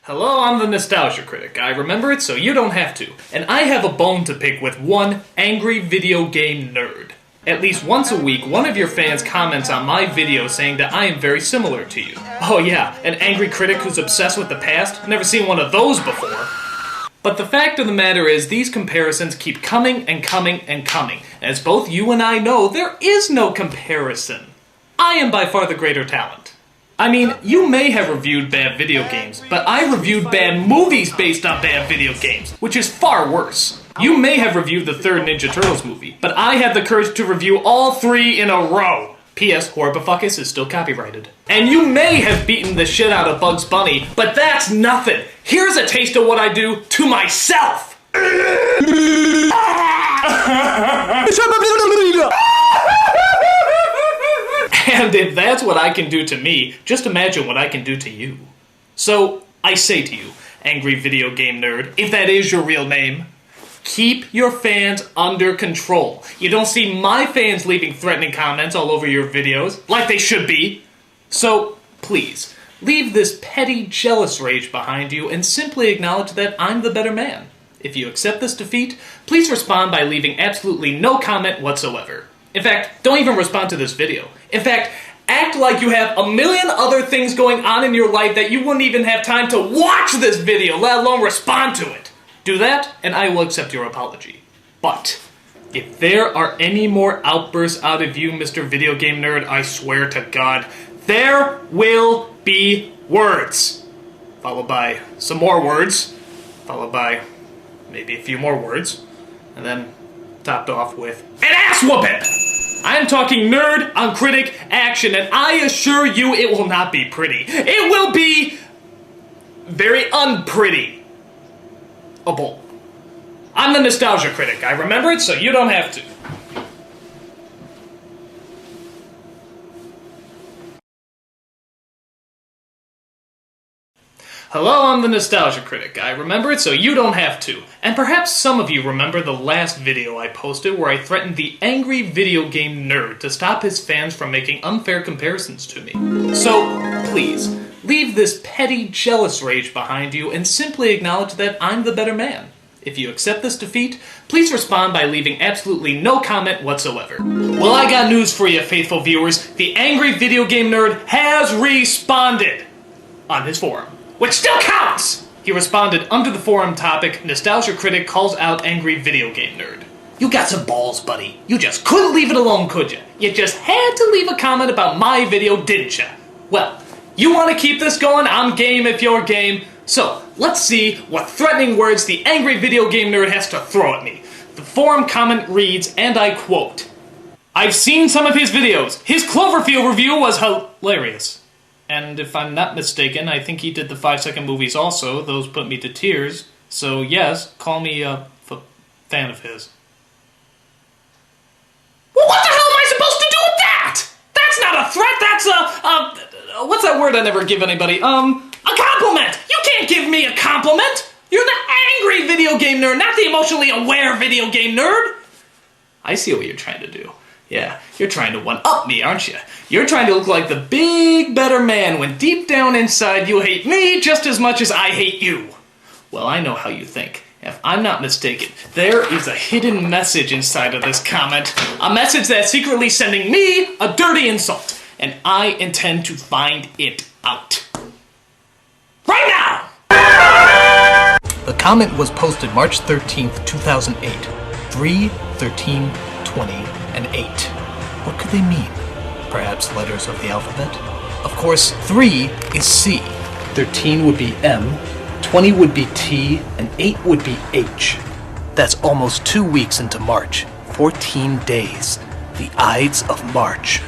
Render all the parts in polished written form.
Hello, I'm the Nostalgia Critic. I remember it so you don't have to. And I have a bone to pick with one angry video game nerd. At least once a week, one of your fans comments on my video saying that I am very similar to you. Oh yeah, an angry critic who's obsessed with the past? Never seen one of those before. But the fact of the matter is, these comparisons keep coming and coming and coming. As both you and I know, there is no comparison. I am by far the greater talent. I mean, you may have reviewed bad video games, but I reviewed bad movies based on bad video games, which is far worse. You may have reviewed the third Ninja Turtles movie, but I had the courage to review all three in a row. P.S. Horribifuckus is still copyrighted. And you may have beaten the shit out of Bugs Bunny, but that's nothing. Here's a taste of what I do to myself. And if that's what I can do to me, just imagine what I can do to you. So, I say to you, angry video game nerd, if that is your real name, keep your fans under control. You don't see my fans leaving threatening comments all over your videos, like they should be. So, please, leave this petty, jealous rage behind you and simply acknowledge that I'm the better man. If you accept this defeat, please respond by leaving absolutely no comment whatsoever. In fact, don't even respond to this video. In fact, act like you have a million other things going on in your life that you wouldn't even have time to watch this video, let alone respond to it. Do that, and I will accept your apology. But if there are any more outbursts out of you, Mr. Video Game Nerd, I swear to God, there will be words. Followed by some more words. Followed by maybe a few more words. And then topped off with an ass whooping! I am talking nerd on critic action, and I assure you it will not be pretty. It will be very unpretty. I'm the Nostalgia Critic. I remember it so you don't have to. Hello, I'm the Nostalgia Critic. I remember it so you don't have to. And perhaps some of you remember the last video I posted where I threatened the angry video game nerd to stop his fans from making unfair comparisons to me. So, please, leave this petty, jealous rage behind you and simply acknowledge that I'm the better man. If you accept this defeat, please respond by leaving absolutely no comment whatsoever. Well, I got news for you, faithful viewers. The angry video game nerd has responded on his forum. Which still counts! He responded under the forum topic, Nostalgia Critic calls out angry video game nerd. You got some balls, buddy. You just couldn't leave it alone, could you? You just had to leave a comment about my video, didn't you? Well, you want to keep this going? I'm game if you're game. So, let's see what threatening words the angry video game nerd has to throw at me. The forum comment reads, and I quote, I've seen some of his videos. His Cloverfield review was hilarious. And if I'm not mistaken, I think he did the 5-second movies also. Those put me to tears. So yes, call me a fan of his. Well, what the hell am I supposed to do with that? That's not a threat, that's what's that word I never give anybody? A compliment! You can't give me a compliment! You're the angry video game nerd, not the emotionally aware video game nerd! I see what you're trying to do. Yeah, you're trying to one-up me, aren't you? You're trying to look like the big, better man when deep down inside you hate me just as much as I hate you. Well, I know how you think. If I'm not mistaken, there is a hidden message inside of this comment. A message that's secretly sending me a dirty insult. And I intend to find it out. Right now! The comment was posted March 13th, 2008. 3/13/20. and 8. What could they mean? Perhaps letters of the alphabet? Of course, 3 is C. 13 would be M, 20 would be T, and 8 would be H. That's almost 2 weeks into March. 14 days. The Ides of March.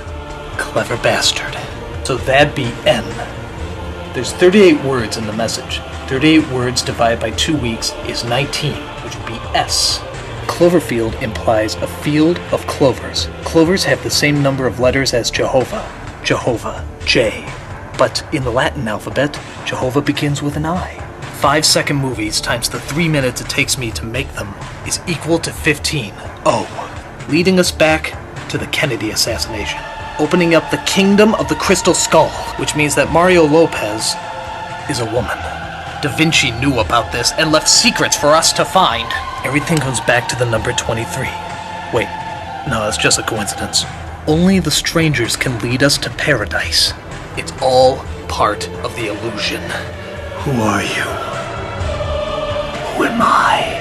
Clever bastard. So that'd be N. There's 38 words in the message. 38 words divided by 2 weeks is 19, which would be S. Cloverfield implies a field of clovers. Clovers have the same number of letters as Jehovah. Jehovah, J. But in the Latin alphabet, Jehovah begins with an I. 5-second movies times the 3 minutes it takes me to make them is equal to 15. O. Leading us back to the Kennedy assassination. Opening up the kingdom of the Crystal Skull, which means that Mario Lopez is a woman. Da Vinci knew about this and left secrets for us to find. Everything comes back to the number 23. Wait, no, it's just a coincidence. Only the strangers can lead us to paradise. It's all part of the illusion. Who are you? Who am I?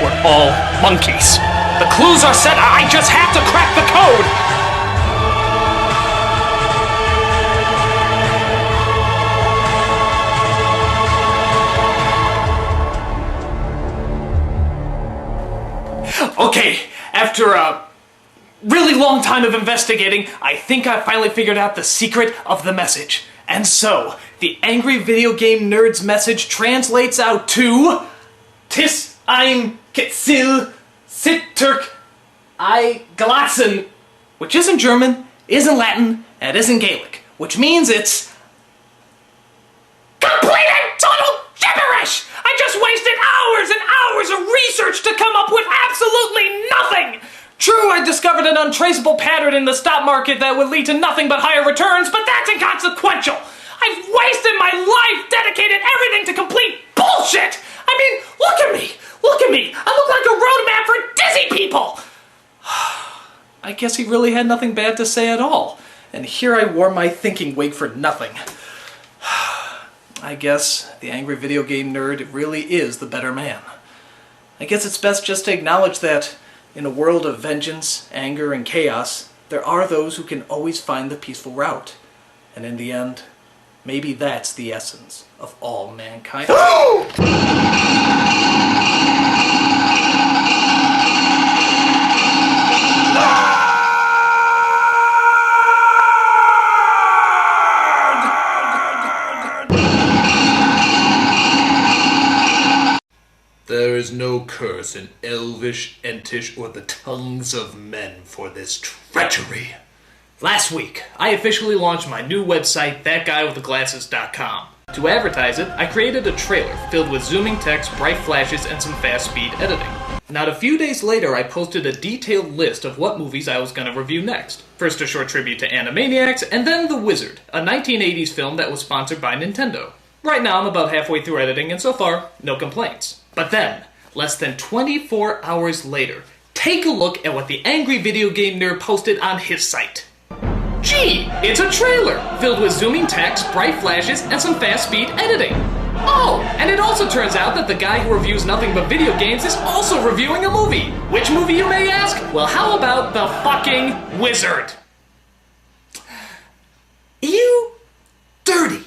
We're all monkeys. The clues are set. I just have to crack the code! Okay, after a really long time of investigating, I think I finally figured out the secret of the message. And so, the angry video game nerd's message translates out to... Tis ein Ketzel Sitturk I Glatzen, which isn't German, isn't Latin, and isn't Gaelic, which means it's... complete and total gibberish! I just wasted hours and hours of research to come up with absolutely nothing! True, I discovered an untraceable pattern in the stock market that would lead to nothing but higher returns, but that's inconsequential! I've wasted my life, dedicated everything to complete bullshit! I mean, look at me! Look at me! I look like a roadmap for dizzy people! I guess he really had nothing bad to say at all. And here I wore my thinking wig for nothing. I guess the angry video game nerd really is the better man. I guess it's best just to acknowledge that in a world of vengeance, anger, and chaos, there are those who can always find the peaceful route. And in the end, maybe that's the essence of all mankind. There is no curse in Elvish, Entish, or the tongues of men for this treachery. Last week, I officially launched my new website, thatguywiththeglasses.com. To advertise it, I created a trailer filled with zooming text, bright flashes, and some fast-speed editing. Not a few days later, I posted a detailed list of what movies I was going to review next. First a short tribute to Animaniacs, and then The Wizard, a 1980s film that was sponsored by Nintendo. Right now, I'm about halfway through editing, and so far, no complaints. But then, less than 24 hours later, take a look at what the angry video game nerd posted on his site. Gee, it's a trailer, filled with zooming text, bright flashes, and some fast-speed editing. Oh, and it also turns out that the guy who reviews nothing but video games is also reviewing a movie. Which movie, you may ask? Well, how about The fucking Wizard? You dirty,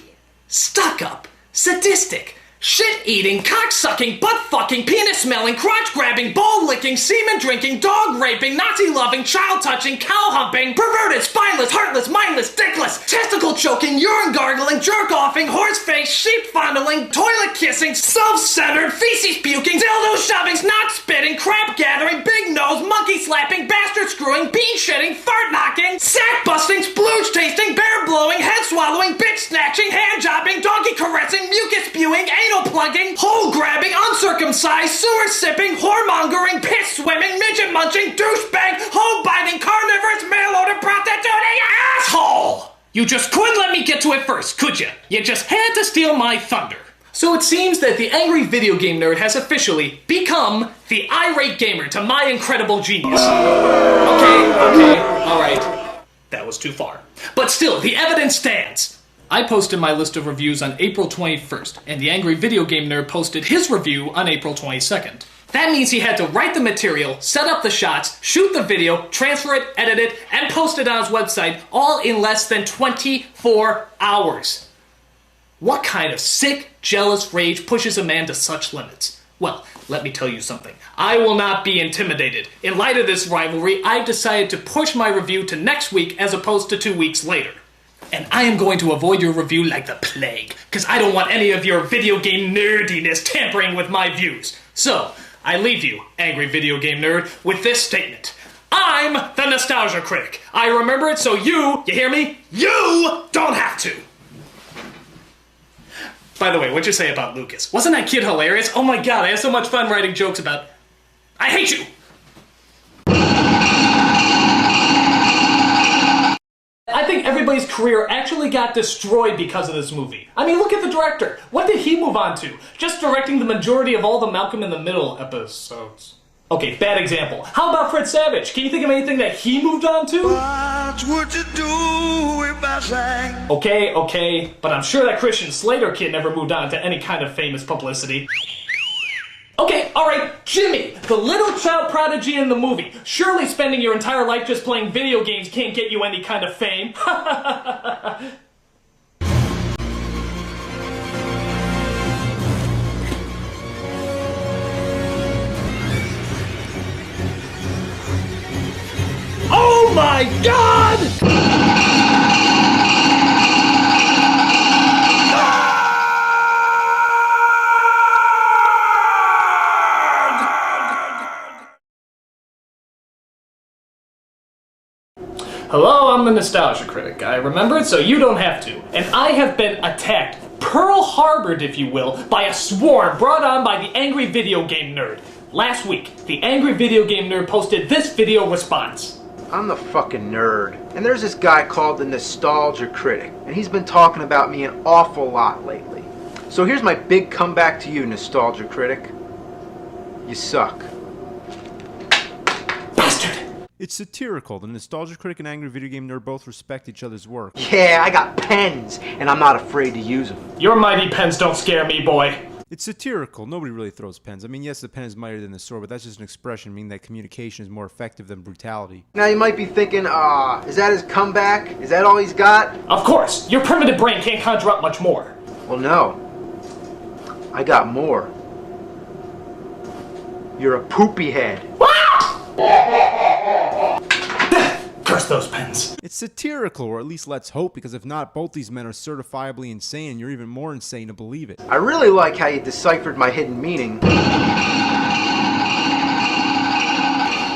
stuck-up, sadistic, shit-eating, cock-sucking, butt-fucking, penis-smelling, crotch-grabbing, ball-licking, semen-drinking, dog-raping, Nazi-loving, child-touching, cow-humping, perverted, spineless, heartless, mindless, dickless, testicle-choking, urine-gargling, jerk-offing, horse-face, sheep-fondling, toilet-kissing, self-centered, feces-puking, dildo-shoving, snot-spitting, crap-gathering, big-nose, monkey-slapping, bastard-screwing, bean-shitting, fart-knocking, sack-busting, splooge-tasting, bear-blowing, head-swallowing, bitch-snatching, hand-jobbing, donkey-caressing, mucus-spewing, anal-plugging, hole-grabbing, uncircumcised, sewer-sipping, whoremongering, piss-swimming, midget-munching, douchebag, hoe-biting, carnivorous, mail-order prostituting asshole! You just couldn't let me get to it first, could you? You just had to steal my thunder. So it seems that the angry video game nerd has officially become the irate gamer to my incredible genius. Okay, alright. That was too far. But still, the evidence stands. I posted my list of reviews on April 21st, and the angry video game nerd posted his review on April 22nd. That means he had to write the material, set up the shots, shoot the video, transfer it, edit it, and post it on his website, all in less than 24 hours. What kind of sick, jealous rage pushes a man to such limits? Well, let me tell you something. I will not be intimidated. In light of this rivalry, I've decided to push my review to next week as opposed to 2 weeks later. And I am going to avoid your review like the plague, because I don't want any of your video game nerdiness tampering with my views. So, I leave you, angry video game nerd, with this statement. I'm the Nostalgia Critic. I remember it so you hear me? You don't have to! By the way, what'd you say about Lucas? Wasn't that kid hilarious? Oh my god, I had so much fun writing jokes about... I hate you! I think everybody everybody's career actually got destroyed because of this movie. I mean, look at the director. What did he move on to? Just directing the majority of all the Malcolm in the Middle episodes. Okay, bad example. How about Fred Savage? Can you think of anything that he moved on to? What would you do if I sang? Okay, but I'm sure that Christian Slater kid never moved on to any kind of famous publicity. Okay, alright, Jimmy, the little child prodigy in the movie. Surely spending your entire life just playing video games can't get you any kind of fame. Oh my God! Hello, I'm the Nostalgia Critic. I remember it so you don't have to. And I have been attacked, Pearl Harbored if you will, by a swarm brought on by the Angry Video Game Nerd. Last week, the Angry Video Game Nerd posted this video response. I'm the fucking nerd, and there's this guy called the Nostalgia Critic, and he's been talking about me an awful lot lately. So here's my big comeback to you, Nostalgia Critic. You suck. Bastard! It's satirical. The Nostalgia Critic and Angry Video Game Nerd both respect each other's work. Yeah, I got pens, and I'm not afraid to use them. Your mighty pens don't scare me, boy. It's satirical. Nobody really throws pens. I mean, yes, the pen is mightier than the sword, but that's just an expression meaning that communication is more effective than brutality. Now you might be thinking, is that his comeback? Is that all he's got? Of course, your primitive brain can't conjure up much more. Well, no. I got more. You're a poopy head. Curse those pens. It's satirical, or at least let's hope, because if not, both these men are certifiably insane, and you're even more insane to believe it. I really like how you deciphered my hidden meaning.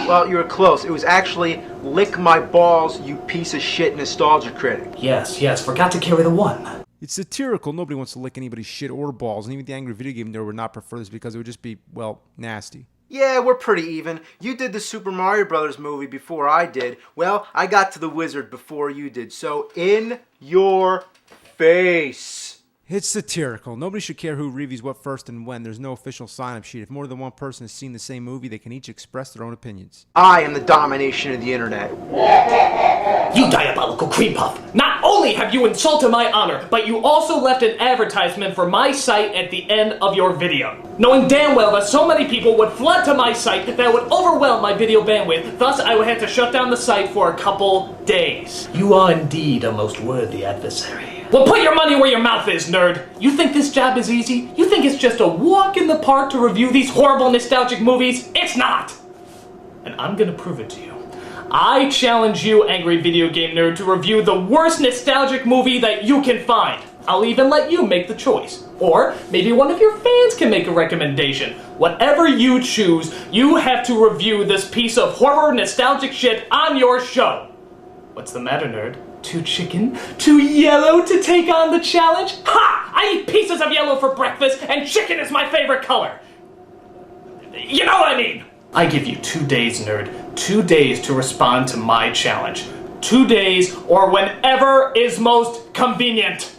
Well, you were close. It was actually, lick my balls, you piece of shit Nostalgia Critic. Yes, forgot to carry the one. It's satirical. Nobody wants to lick anybody's shit or balls, and even the Angry Video Game Nerd would not prefer this because it would just be, well, nasty. Yeah, we're pretty even. You did the Super Mario Brothers movie before I did. Well, I got to the Wizard before you did. So, in your face. It's satirical. Nobody should care who reviews what first and when. There's no official sign-up sheet. If more than one person has seen the same movie, they can each express their own opinions. I am the domination of the internet. You diabolical cream puff! Not only have you insulted my honor, but you also left an advertisement for my site at the end of your video. Knowing damn well that so many people would flood to my site that would overwhelm my video bandwidth, thus I would have to shut down the site for a couple days. You are indeed a most worthy adversary. Well, put your money where your mouth is, nerd! You think this job is easy? You think it's just a walk in the park to review these horrible nostalgic movies? It's not! And I'm gonna prove it to you. I challenge you, Angry Video Game Nerd, to review the worst nostalgic movie that you can find. I'll even let you make the choice. Or maybe one of your fans can make a recommendation. Whatever you choose, you have to review this piece of horror nostalgic shit on your show. What's the matter, nerd? Too chicken? Too yellow to take on the challenge? Ha! I eat pieces of yellow for breakfast, and chicken is my favorite color. You know what I mean? I give you 2 days, nerd. 2 days to respond to my challenge. 2 days, or whenever is most convenient.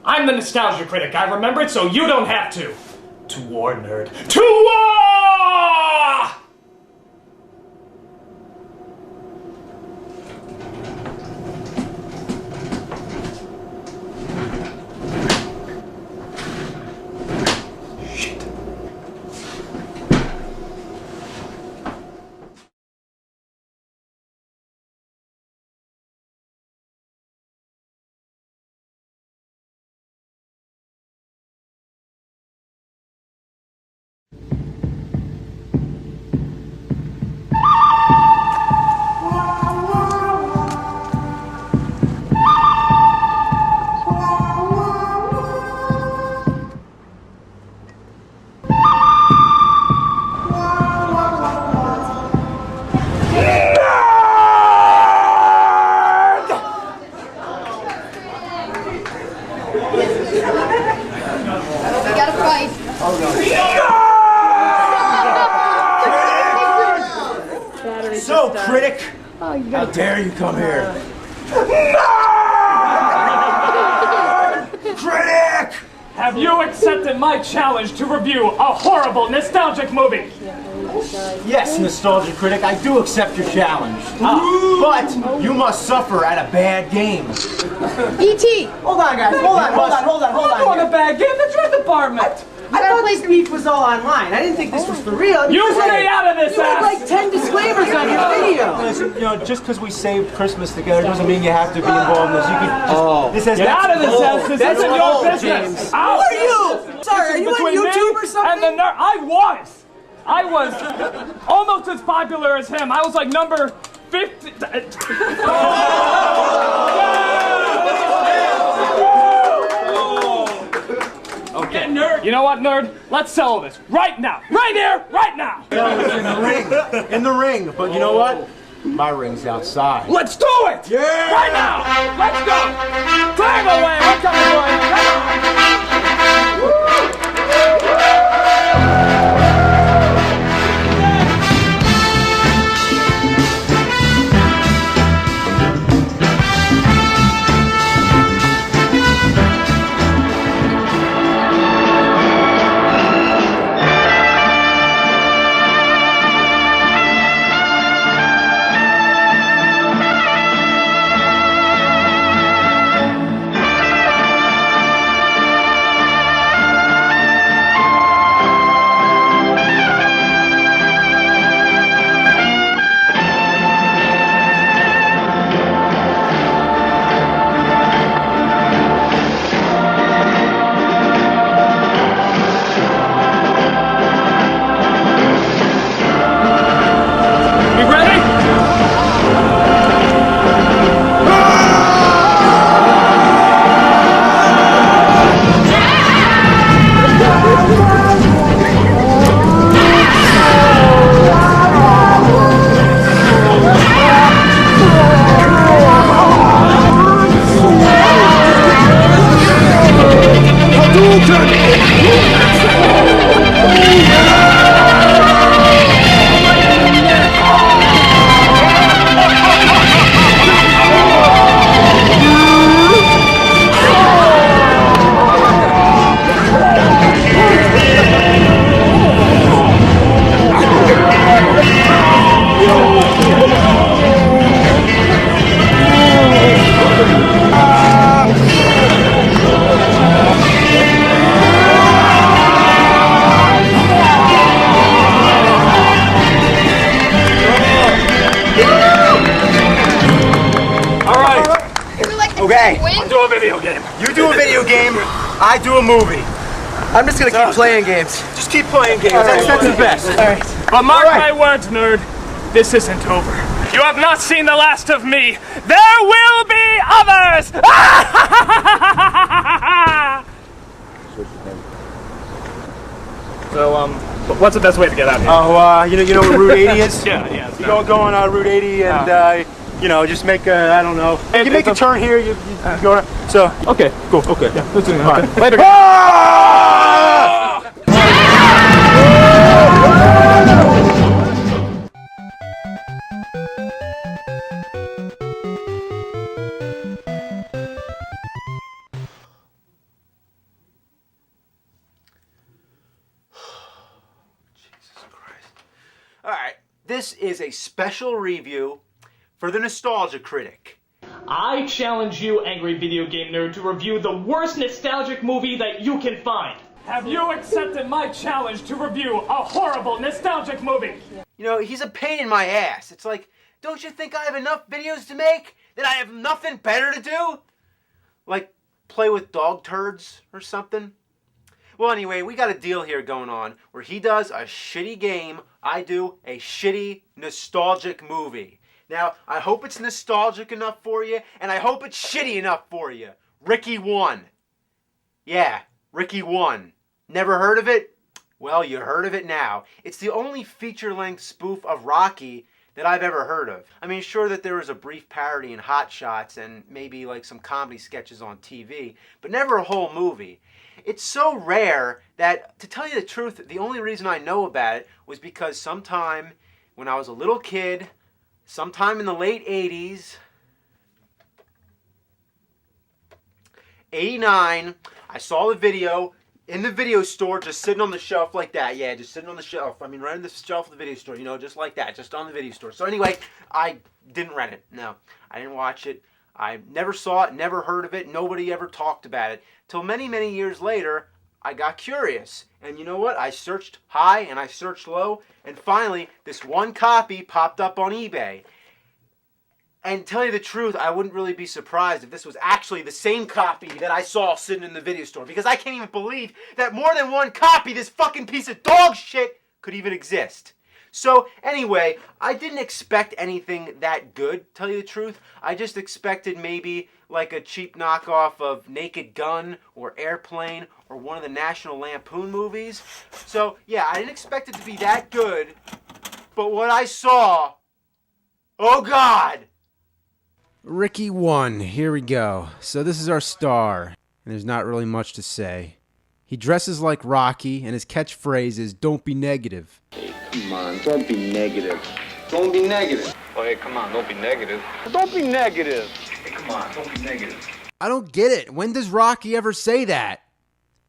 I'm the Nostalgia Critic. I remember it so you don't have to. To war, nerd. To war! So, Critic, how dare you come here? Critic! Have you accepted my challenge to review a horrible, nostalgic movie? Yes, Nostalgia Critic, I do accept your challenge. But you must suffer at a bad game. E.T. Hold on, guys. Hold on. I'm on a bad game. The Drug Department. I thought this beef was all online. I didn't think this was for real. You stay out of this, You have ass. like 10 disclaimers on your video. Listen, just because we saved Christmas together doesn't mean you have to be involved in this. You can just, this has Get out of this, ass. This isn't your business. James. Who are you? Sorry, are you on YouTube or something? And the nerd. I was almost as popular as him. I was like number 50. Okay, nerd. You know what, nerd? Let's settle this right now. Right here, right now. In the ring. But you know what? My ring's outside. Let's do it! Yeah! Right now! Let's go! Climb away! We're coming for you! Come on! Okay. I'll do a video game. You do a video game, I do a movie. I'm just gonna keep playing games. Just keep playing games. That's the best. But mark my words, nerd. This isn't over. You have not seen the last of me. There will be others! So, what's the best way to get out of here? Oh, you know where Route 80 is? Yeah. You go on Route 80 and, just make a, I don't know. You make a turn here, you go around. So, Okay, cool. okay. Yeah, let's do it. Okay. Later. Alright, this is a special review for the Nostalgia Critic. I challenge you, angry video game nerd, to review the worst nostalgic movie that you can find. Have you accepted my challenge to review a horrible, nostalgic movie? You know, he's a pain in my ass. It's like, don't you think I have enough videos to make? That I have nothing better to do? Like, play with dog turds or something? Well, anyway, we got a deal here going on where he does a shitty game, I do a shitty, nostalgic movie. Now, I hope it's nostalgic enough for you, and I hope it's shitty enough for you. Ricky 1. Yeah, Ricky 1. Never heard of it? Well, you heard of it now. It's the only feature-length spoof of Rocky that I've ever heard of. I mean, sure that there was a brief parody in Hot Shots and maybe like some comedy sketches on TV, but never a whole movie. It's so rare that, to tell you the truth, the only reason I know about it was because sometime when I was a little kid, sometime in the late 80s, '89. I saw the video in the video store, just sitting on the shelf like that. Yeah, just sitting on the shelf. I mean, right on the shelf of the video store, you know, just like that, just on the video store. So anyway, I didn't rent it. No, I didn't watch it. I never saw it, never heard of it. Nobody ever talked about it. Till many, many years later, I got curious. And you know what? I searched high and I searched low. And finally, this one copy popped up on eBay. And tell you the truth, I wouldn't really be surprised if this was actually the same copy that I saw sitting in the video store. Because I can't even believe that more than one copy, this fucking piece of dog shit, could even exist. So anyway, I didn't expect anything that good, tell you the truth. I just expected maybe like a cheap knockoff of Naked Gun or Airplane or one of the National Lampoon movies. So yeah, I didn't expect it to be that good. But what I saw, oh God! Ricky 1, here we go. So this is our star, and there's not really much to say. He dresses like Rocky, and his catchphrase is, "Don't be negative." Hey, come on, don't be negative. Don't be negative. Oh, hey, come on, don't be negative. Don't be negative. Hey, come on, don't be negative. I don't get it. When does Rocky ever say that?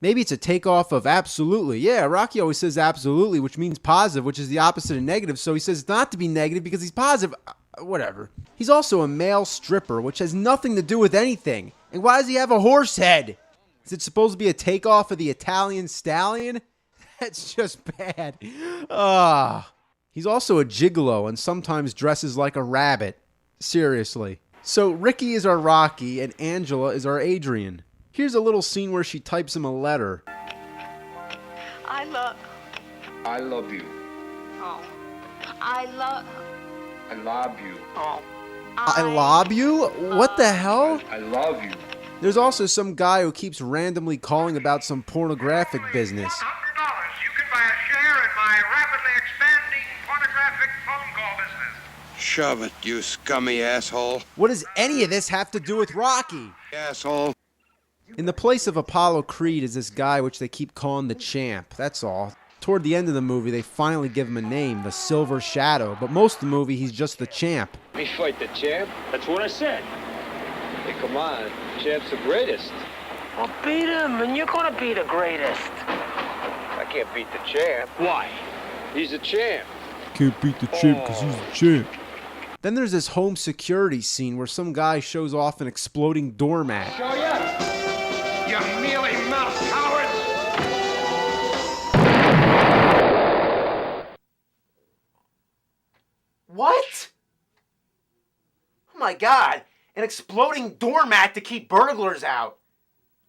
Maybe it's a takeoff of absolutely. Yeah, Rocky always says absolutely, which means positive, which is the opposite of negative. So he says not to be negative because he's positive. Whatever. He's also a male stripper, which has nothing to do with anything. And why does he have a horse head? Is it supposed to be a takeoff of the Italian stallion? That's just bad. He's also a gigolo and sometimes dresses like a rabbit. Seriously. So Ricky is our Rocky and Angela is our Adrian. Here's a little scene where she types him a letter. I love you. Oh. I love you. Oh. I lob you? What the hell? I love you. There's also some guy who keeps randomly calling about some pornographic business. $100. You can buy a share in my rapidly expanding pornographic phone call business. Shove it, you scummy asshole. What does any of this have to do with Rocky? Asshole. In the place of Apollo Creed is this guy which they keep calling the Champ, that's all. Toward the end of the movie, they finally give him a name, the Silver Shadow, but most of the movie, he's just the Champ. Me fight the champ? That's what I said. Hey, come on, champ's the greatest. Well, beat him, and you're gonna be the greatest. I can't beat the champ. Why? He's a champ. Can't beat the Champ because he's the Champ. Then there's this home security scene where some guy shows off an exploding doormat. Show ya! You mealy-mouthed cowards! What? Oh my God, an exploding doormat to keep burglars out.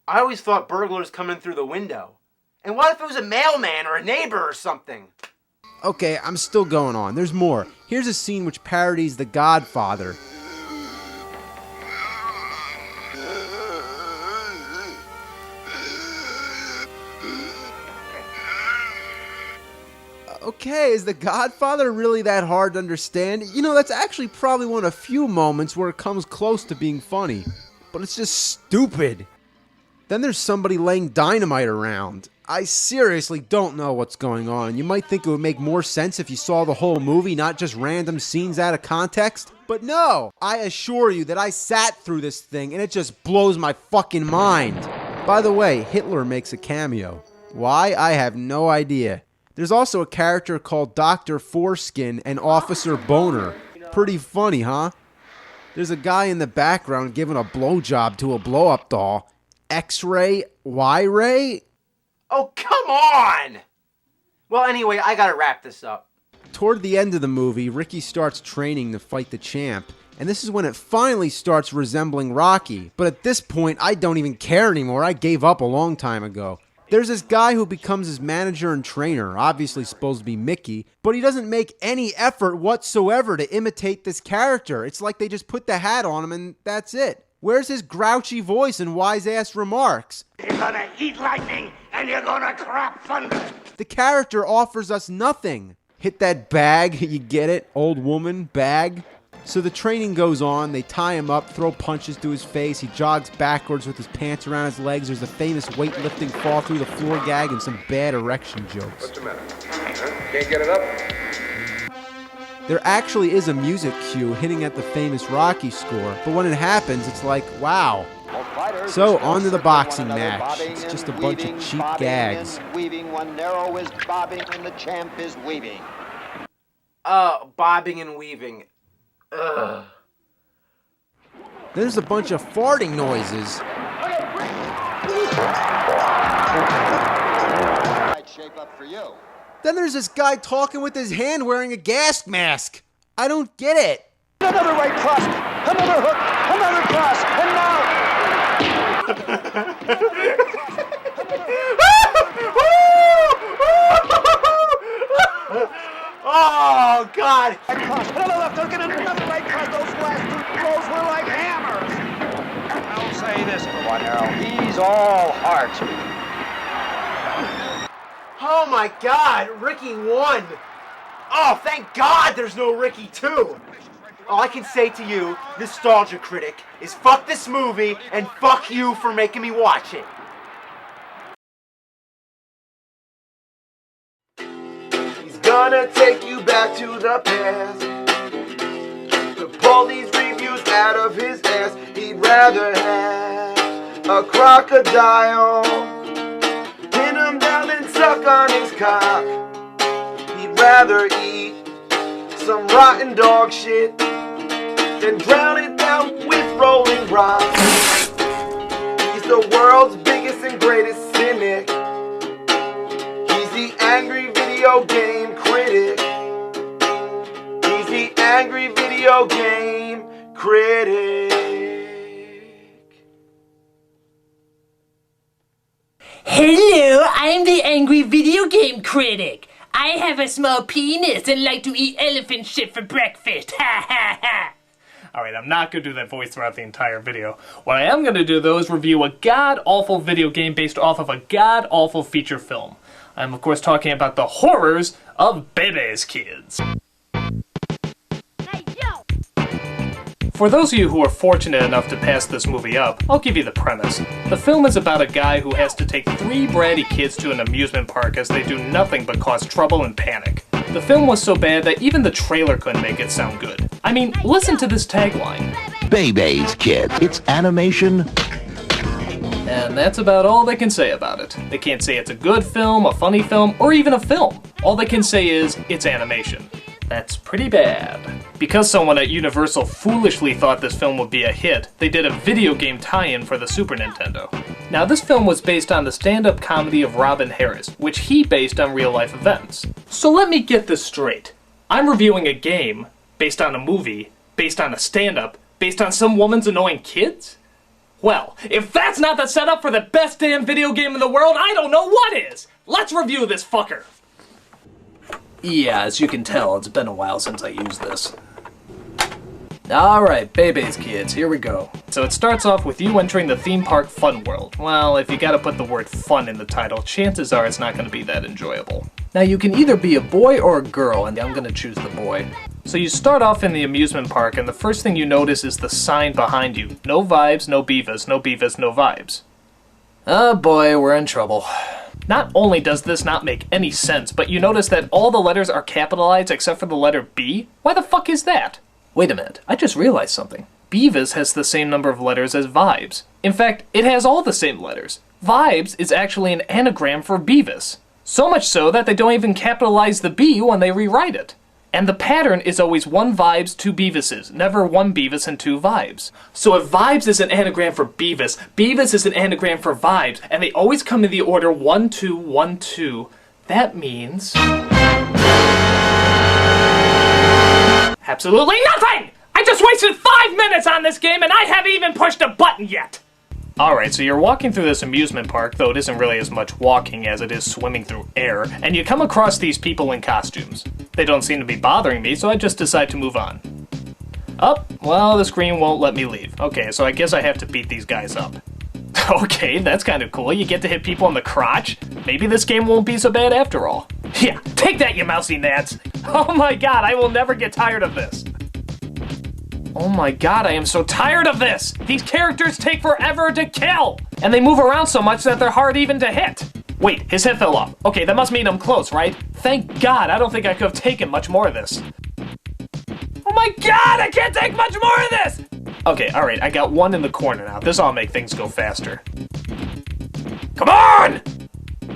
I always thought burglars come in through the window. And what if it was a mailman or a neighbor or something? Okay, I'm still going on. There's more. Here's a scene which parodies The Godfather. Okay, is The Godfather really that hard to understand? You know, that's actually probably one of the few moments where it comes close to being funny. But it's just stupid. Then there's somebody laying dynamite around. I seriously don't know what's going on, and you might think it would make more sense if you saw the whole movie, not just random scenes out of context. But no, I assure you that I sat through this thing, and it just blows my fucking mind. By the way, Hitler makes a cameo. Why? I have no idea. There's also a character called Dr. Foreskin and Officer Boner. Pretty funny, huh? There's a guy in the background giving a blowjob to a blow-up doll. X-ray? Y-ray? Oh, come on! Well, anyway, I gotta wrap this up. Toward the end of the movie, Ricky starts training to fight the Champ. And this is when it finally starts resembling Rocky. But at this point, I don't even care anymore. I gave up a long time ago. There's this guy who becomes his manager and trainer, obviously supposed to be Mickey, but he doesn't make any effort whatsoever to imitate this character. It's like they just put the hat on him and that's it. Where's his grouchy voice and wise-ass remarks? You're gonna eat lightning, and you're gonna crap thunder. The character offers us nothing. Hit that bag, you get it? Old woman, bag. So the training goes on, they tie him up, throw punches to his face, he jogs backwards with his pants around his legs, there's a famous weightlifting fall through the floor gag and some bad erection jokes. What's the matter? Huh? Can't get it up? There actually is a music cue hitting at the famous Rocky score, but when it happens, it's like, wow. Don't So, on to the boxing match. It's just a bunch of cheap gags. Weaving, one narrow is bobbing and the champ is weaving. Bobbing and weaving. Ugh. There's a bunch of farting noises. Right shape up for you. Then there's this guy talking with his hand wearing a gas mask. I don't get it. Another right cross, another hook, another cross, and now. Oh, God! Right cross, another left hook, and another right cross. Those last two blows were like hammers. I'll say this, everyone, Harold. He's all heart. Oh, my God! Ricky won! Oh, thank God there's no Ricky 2! All I can say to you, Nostalgia Critic, is fuck this movie and fuck you for making me watch it. He's gonna take you back to the past to pull these reviews out of his ass. He'd rather have a crocodile pin him down and suck on his cock. He'd rather eat some rotten dog shit than drown it down with rolling rocks. He's the world's biggest and greatest cynic. He's the angry video game critic. He's the angry video game critic. Hello, I'm the angry video game critic. I have a small penis and like to eat elephant shit for breakfast. Ha ha ha. Alright, I'm not going to do that voice throughout the entire video. What I am going to do, though, is review a god-awful video game based off of a god-awful feature film. I'm, of course, talking about the horrors of Bebe's Kids. Hey, yo! For those of you who are fortunate enough to pass this movie up, I'll give you the premise. The film is about a guy who has to take 3 bratty kids to an amusement park as they do nothing but cause trouble and panic. The film was so bad that even the trailer couldn't make it sound good. I mean, listen to this tagline. Bebe's Kids. It's animation. And that's about all they can say about it. They can't say it's a good film, a funny film, or even a film. All they can say is, it's animation. That's pretty bad. Because someone at Universal foolishly thought this film would be a hit, they did a video game tie-in for the Super Nintendo. Now, this film was based on the stand-up comedy of Robin Harris, which he based on real-life events. So let me get this straight. I'm reviewing a game based on a movie, based on a stand-up, based on some woman's annoying kids? Well, if that's not the setup for the best damn video game in the world, I don't know what is! Let's review this fucker! Yeah, as you can tell, it's been a while since I used this. Alright, Bebe's Kids, here we go. So it starts off with you entering the theme park fun world. Well, if you gotta put the word fun in the title, chances are it's not gonna be that enjoyable. Now you can either be a boy or a girl, and I'm gonna choose the boy. So you start off in the amusement park, and the first thing you notice is the sign behind you. No vibes, no beavas, no beavas, no vibes. Oh boy, we're in trouble. Not only does this not make any sense, but you notice that all the letters are capitalized except for the letter B? Why the fuck is that? Wait a minute, I just realized something. Beavis has the same number of letters as Vibes. In fact, it has all the same letters. Vibes is actually an anagram for Beavis. So much so that they don't even capitalize the B when they rewrite it. And the pattern is always 1 Vibes, 2 Beavises, never 1 Beavis and 2 Vibes. So if Vibes is an anagram for Beavis, Beavis is an anagram for Vibes, and they always come in the order 1, 2, 1, 2, that means... Absolutely nothing! I just wasted 5 minutes on this game and I haven't even pushed a button yet! Alright, so you're walking through this amusement park, though it isn't really as much walking as it is swimming through air, and you come across these people in costumes. They don't seem to be bothering me, so I just decide to move on. Oh, well, the screen won't let me leave. Okay, so I guess I have to beat these guys up. Okay, that's kind of cool. You get to hit people in the crotch. Maybe this game won't be so bad after all. Yeah, take that, you mousy gnats! Oh my god, I will never get tired of this. Oh my god, I am so tired of this! These characters take forever to kill! And they move around so much that they're hard even to hit. Wait, his head fell off. Okay, that must mean I'm close, right? Thank god, I don't think I could have taken much more of this. Oh my god, I can't take much more of this! Okay, alright, I got one in the corner now. This ought to make things go faster. Come on!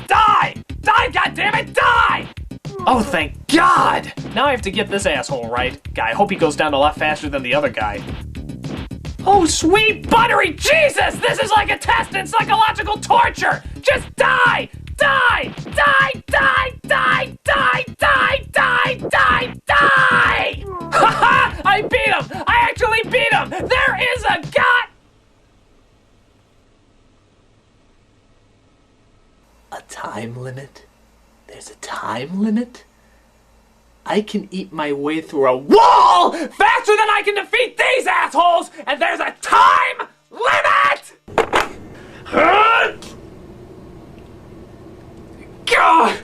Die! Die, goddammit, die! Oh, thank God! Now I have to get this asshole right. Guy, I hope he goes down a lot faster than the other guy. Oh, sweet buttery Jesus! This is like a test in psychological torture! Just die! Die! Die! Die! Die! Die! Die! Die! Die! Die! Haha! I beat him! I actually beat him! There is a god! A time limit? There's a time limit? I can eat my way through a wall faster than I can defeat these assholes, and there's a time limit! God!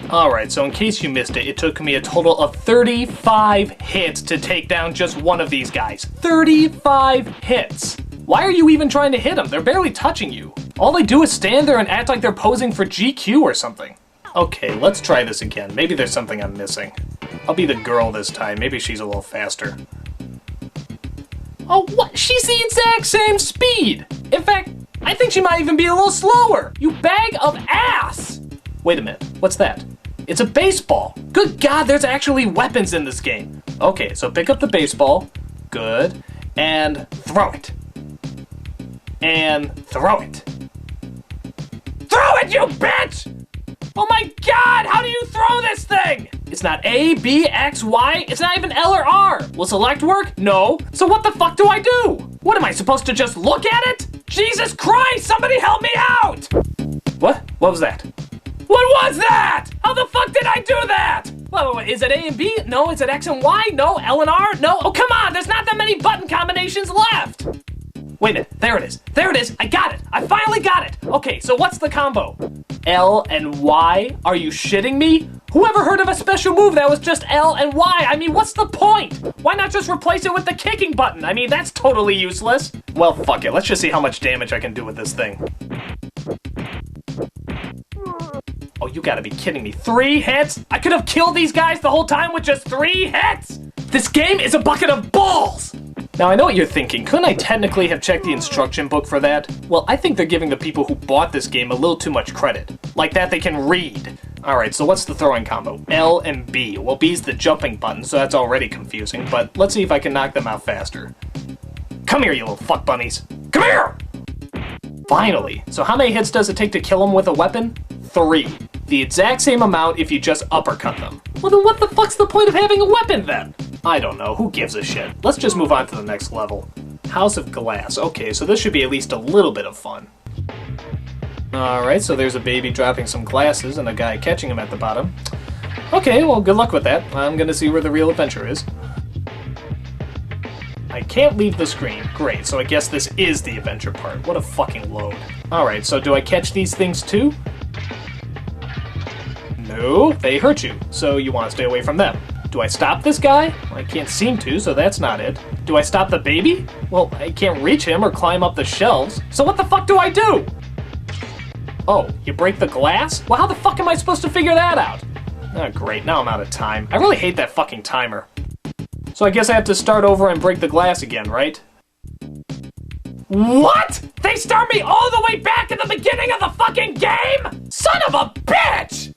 Alright, so in case you missed it, it took me a total of 35 hits to take down just one of these guys. 35 hits! Why are you even trying to hit them? They're barely touching you. All they do is stand there and act like they're posing for GQ or something. Okay, let's try this again. Maybe there's something I'm missing. I'll be the girl this time. Maybe she's a little faster. Oh, what? She's the exact same speed! In fact, I think she might even be a little slower! You bag of ass! Wait a minute, what's that? It's a baseball! Good God, there's actually weapons in this game! Okay, so pick up the baseball. Good. And throw it. And throw it. Throw it, you bitch! Oh my God, how do you throw this thing? It's not A, B, X, Y, it's not even L or R. Will select work? No. So what the fuck do I do? What, am I supposed to just look at it? Jesus Christ, somebody help me out! What? What was that? What was that? How the fuck did I do that? Wait, is it A and B? No. Is it X and Y? No. L and R? No. Oh, come on, there's not that many button combinations left. Wait a minute, there it is. There it is, I got it. I finally got it. Okay, so what's the combo? L and Y? Are you shitting me? Whoever heard of a special move that was just L and Y? I mean, what's the point? Why not just replace it with the kicking button? I mean, that's totally useless. Well, fuck it, let's just see how much damage I can do with this thing. Oh, you gotta be kidding me. 3 hits? I could have killed these guys the whole time with just 3 hits? This game is a bucket of balls! Now, I know what you're thinking. Couldn't I technically have checked the instruction book for that? Well, I think they're giving the people who bought this game a little too much credit. Like that they can read. Alright, so what's the throwing combo? L and B. Well, B's the jumping button, so that's already confusing, but let's see if I can knock them out faster. Come here, you little fuck bunnies. Come here! Finally. So how many hits does it take to kill them with a weapon? 3. The exact same amount if you just uppercut them. Well, then what the fuck's the point of having a weapon then? I don't know, who gives a shit? Let's just move on to the next level. House of Glass. Okay, so this should be at least a little bit of fun. Alright, so there's a baby dropping some glasses and a guy catching them at the bottom. Okay, well, good luck with that. I'm gonna see where the real adventure is. I can't leave the screen. Great, so I guess this is the adventure part. What a fucking load. Alright, so do I catch these things too? No, they hurt you, so you want to stay away from them. Do I stop this guy? I can't seem to, so that's not it. Do I stop the baby? Well, I can't reach him or climb up the shelves, so what the fuck do I do? Oh, you break the glass? Well, how the fuck am I supposed to figure that out? Oh, great, now I'm out of time. I really hate that fucking timer. So I guess I have to start over and break the glass again, right? What? They start me all the way back at the beginning of the fucking game? Son of a bitch!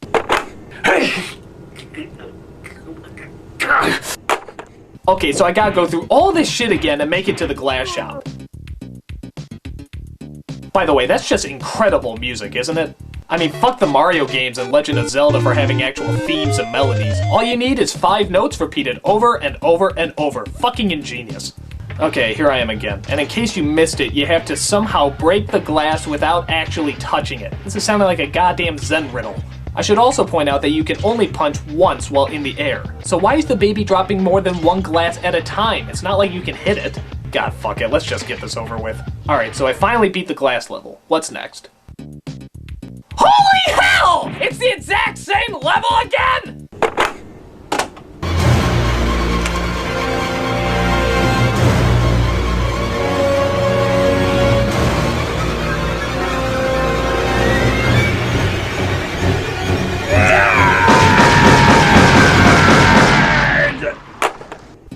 Okay, so I gotta go through all this shit again and make it to the glass shop. By the way, that's just incredible music, isn't it? I mean, fuck the Mario games and Legend of Zelda for having actual themes and melodies. All you need is 5 notes repeated over and over and over. Fucking ingenious. Okay, here I am again. And in case you missed it, you have to somehow break the glass without actually touching it. This is sounding like a goddamn Zen riddle. I should also point out that you can only punch once while in the air. So why is the baby dropping more than 1 glass at a time? It's not like you can hit it. God, fuck it, let's just get this over with. Alright, so I finally beat the glass level. What's next? Holy hell! It's the exact same level again!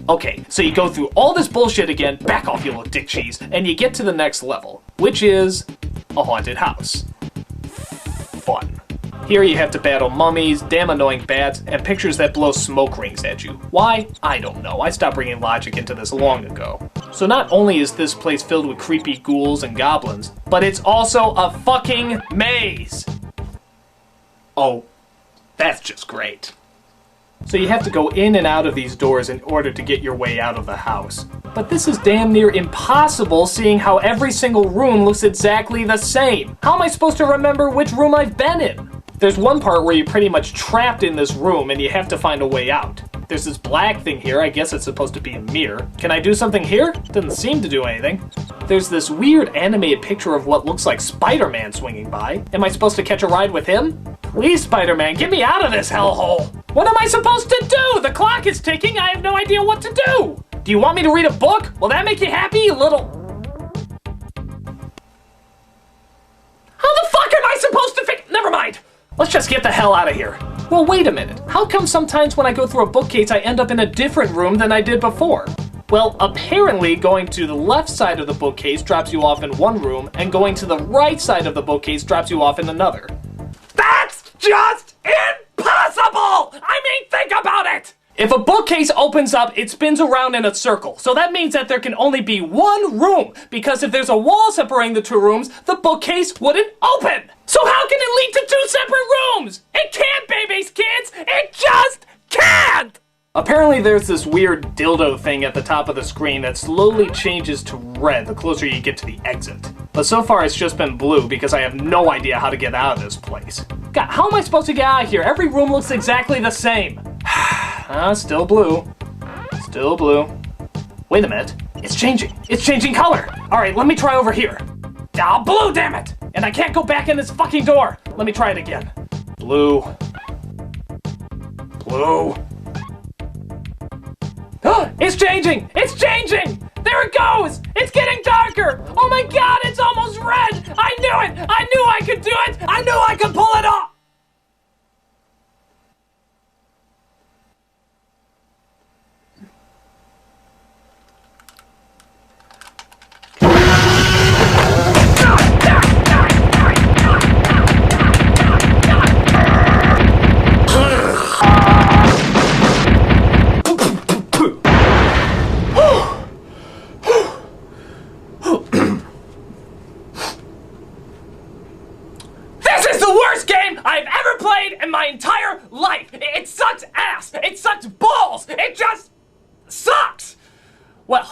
Okay, so you go through all this bullshit again, back off you little dick cheese, and you get to the next level, which is a haunted house. Fun. Here you have to battle mummies, damn annoying bats, and pictures that blow smoke rings at you. Why? I don't know. I stopped bringing logic into this long ago. So not only is this place filled with creepy ghouls and goblins, but it's also a fucking maze! Oh, that's just great. So you have to go in and out of these doors in order to get your way out of the house. But this is damn near impossible, seeing how every single room looks exactly the same. How am I supposed to remember which room I've been in? There's one part where you're pretty much trapped in this room and you have to find a way out. There's this black thing here, I guess it's supposed to be a mirror. Can I do something here? Doesn't seem to do anything. There's this weird animated picture of what looks like Spider-Man swinging by. Am I supposed to catch a ride with him? Please, Spider-Man, get me out of this hellhole! What am I supposed to do? The clock is ticking, I have no idea what to do! Do you want me to read a book? Will that make you happy, you little... How the fuck am I supposed to fix... Never mind! Let's just get the hell out of here. Well, wait a minute. How come sometimes when I go through a bookcase I end up in a different room than I did before? Well, apparently going to the left side of the bookcase drops you off in one room, and going to the right side of the bookcase drops you off in another. That's just impossible! I mean, think about it! If a bookcase opens up, it spins around in a circle. So that means that there can only be one room, because if there's a wall separating the two rooms, the bookcase wouldn't open. So how can it lead to two separate rooms? It can't, babies, kids! It just can't! Apparently there's this weird dildo thing at the top of the screen that slowly changes to red the closer you get to the exit. But so far it's just been blue because I have no idea how to get out of this place. God, how am I supposed to get out of here? Every room looks exactly the same. Still blue. Still blue. Wait a minute. It's changing. It's changing color. Alright, let me try over here. Ah, blue, damn it! And I can't go back in this fucking door. Let me try it again. Blue. Blue. It's changing! It's changing! There it goes! It's getting darker! Oh my god, it's almost red! I knew it! I knew I could do it! I knew I could pull it off! My entire life. It sucks ass. It sucks balls. It just sucks. Well,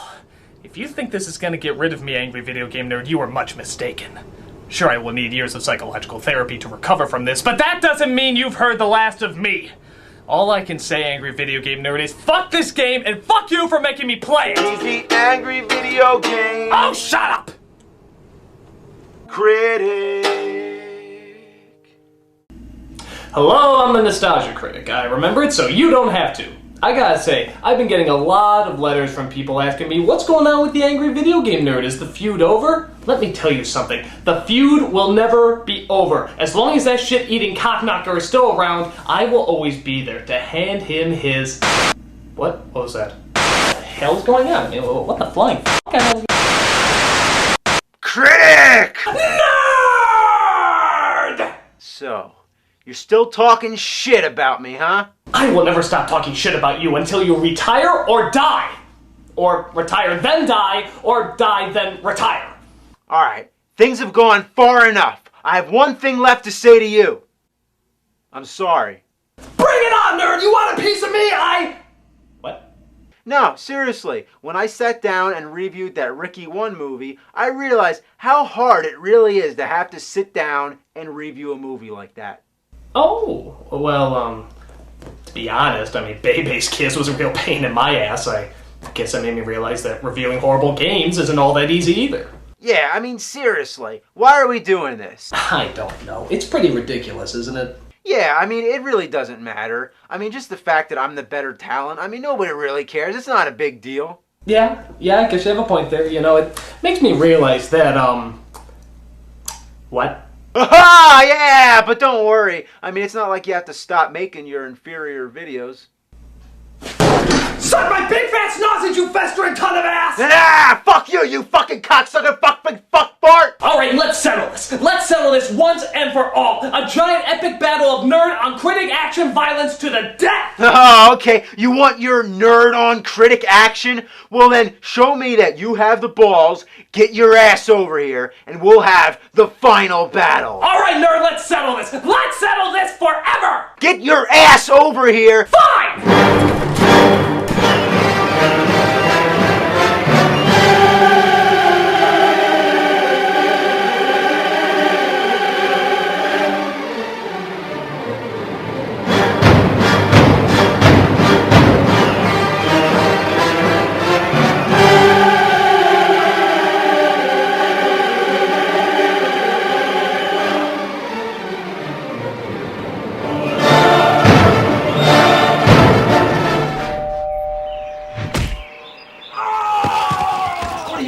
if you think this is gonna get rid of me, angry video game nerd, you are much mistaken. Sure, I will need years of psychological therapy to recover from this, but that doesn't mean you've heard the last of me. All I can say, angry video game nerd, is fuck this game and fuck you for making me play it. He's the angry video game. Oh, shut up! Critic. Hello, I'm the Nostalgia Critic. I remember it so you don't have to. I gotta say, I've been getting a lot of letters from people asking me, what's going on with the angry video game nerd? Is the feud over? Let me tell you something. The feud will never be over. As long as that shit-eating cockknocker is still around, I will always be there to hand him his... What was that? What the hell's going on? What the flying f***? Critic! Nerd! So... you're still talking shit about me, huh? I will never stop talking shit about you until you retire or die. Or retire then die, or die then retire. Alright, things have gone far enough. I have one thing left to say to you. I'm sorry. Bring it on, nerd! You want a piece of me? What? No, seriously. When I sat down and reviewed that Ricky 1 movie, I realized how hard it really is to have to sit down and review a movie like that. Oh, well, to be honest, I mean, Bebe's Kiss was a real pain in my ass. I guess that made me realize that reviewing horrible games isn't all that easy either. Yeah, I mean, seriously, why are we doing this? I don't know. It's pretty ridiculous, isn't it? Yeah, I mean, it really doesn't matter. I mean, just the fact that I'm the better talent, I mean, nobody really cares. It's not a big deal. Yeah, I guess you have a point there. You know, it makes me realize that, What? Aha! Yeah, but don't worry. I mean, it's not like you have to stop making your inferior videos. Suck my big fat snot! would you festering ton of ass! Ah, fuck you, you fucking cocksucker, fuck fart! Alright, let's settle this. Let's settle this once and for all. A giant epic battle of nerd on critic action violence to the death! Oh, okay. You want your nerd on critic action? Well then, show me that you have the balls, get your ass over here, and we'll have the final battle. Alright, nerd, let's settle this. Let's settle this forever! Get your ass over here! Fine!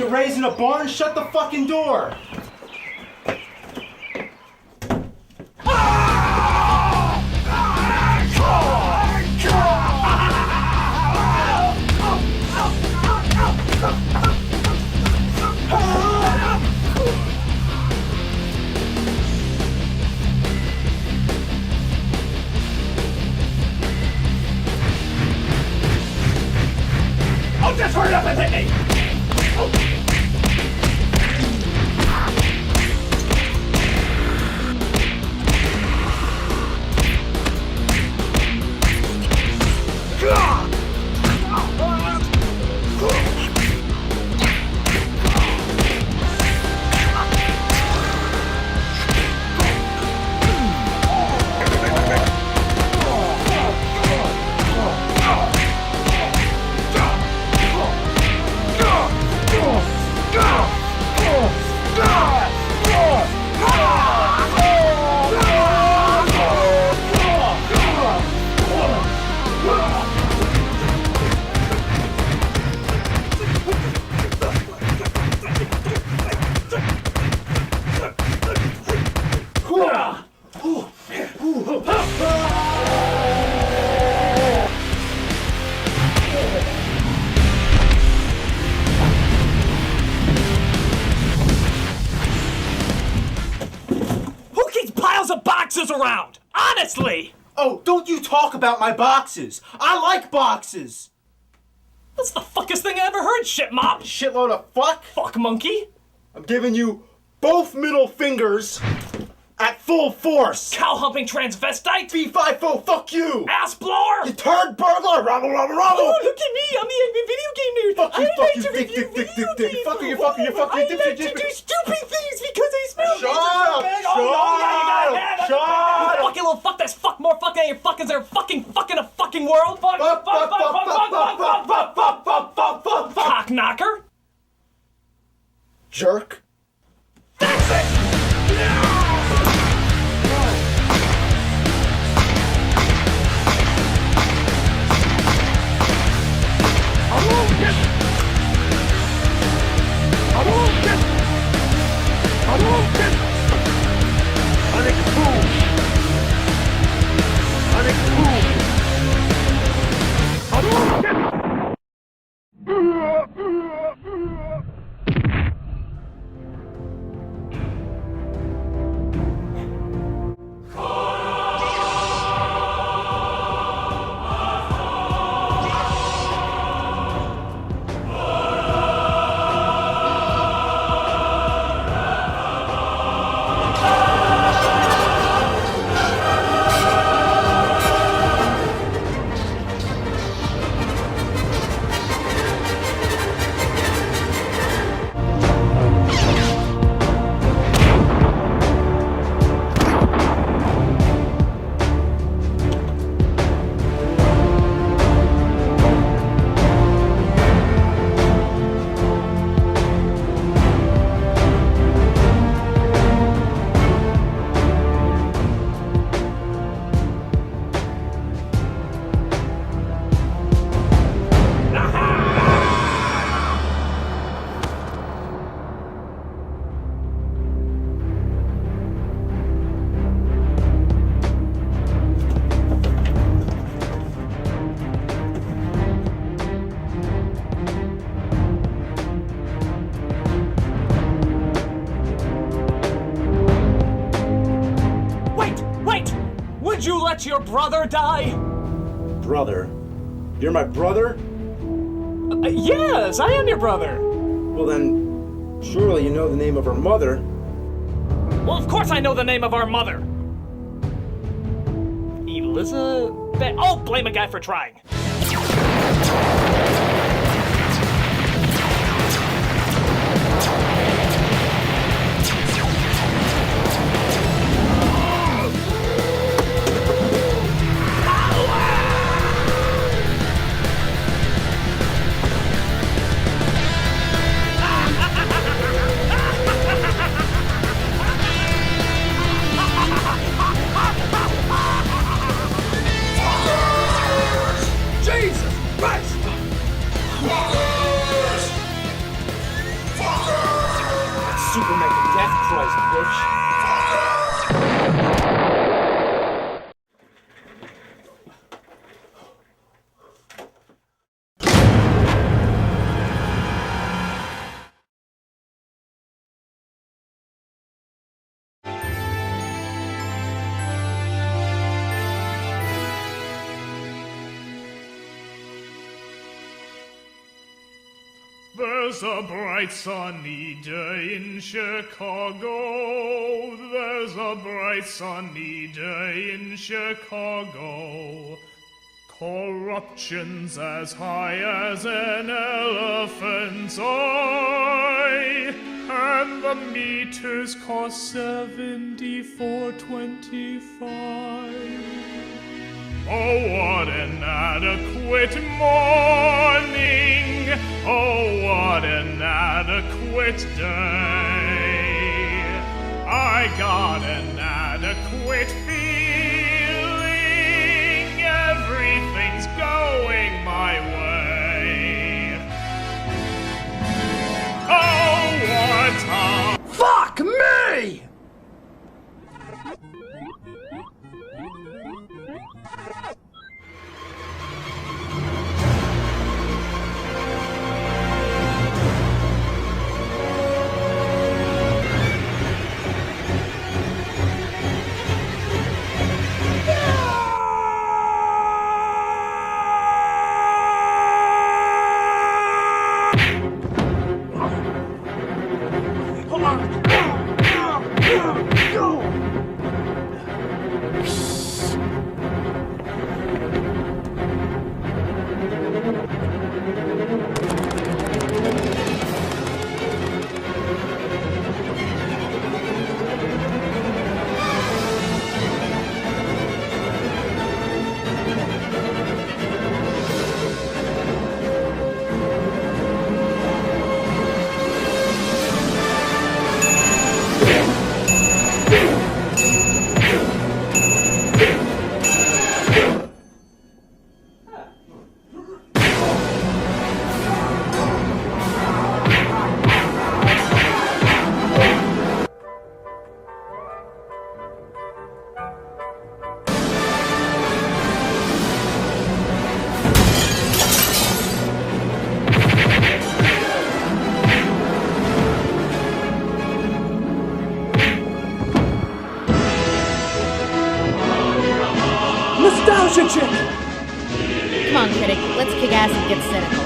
Raising a barn, shut the fucking door. Oh, just hurry up and hit me! Oh. Around! Honestly! Oh, don't you talk about my boxes! I like boxes! That's the fuckest thing I ever heard, shit mop! Shitload of fuck? Fuck monkey! I'm giving you both middle fingers at full force! Cow-humping transvestite! B5-0, fuck you! Ass blower! You turd burglar! Rabble, rabble, rabble! Oh, look at me! I'm the angry video game nerd! Fuck you, dick! Fuck you, fuck you, fuck you, I like to do stupid things because I smell Shut up! Shut up! Fucking little fuck that's fuck more fucking than your fuckers are fucking in a fucking world! Cock knocker! Jerk! That's it! your brother die? Brother? You're my brother? Yes, I am your brother. Well then, surely you know the name of her mother. Well, of course I know the name of our mother. Elizabeth? Oh, blame a guy for trying. There's a bright sunny day in Chicago. There's a bright sunny day in Chicago. Corruption's as high as an elephant's eye, and the meters cost $74.25. Oh, what an adequate morning! Oh, what an adequate day! I got an adequate feeling, everything's going my way. Oh, what a... Fuck me! Nostalgia chick! Come on, Critic. Let's kick ass and get cynical.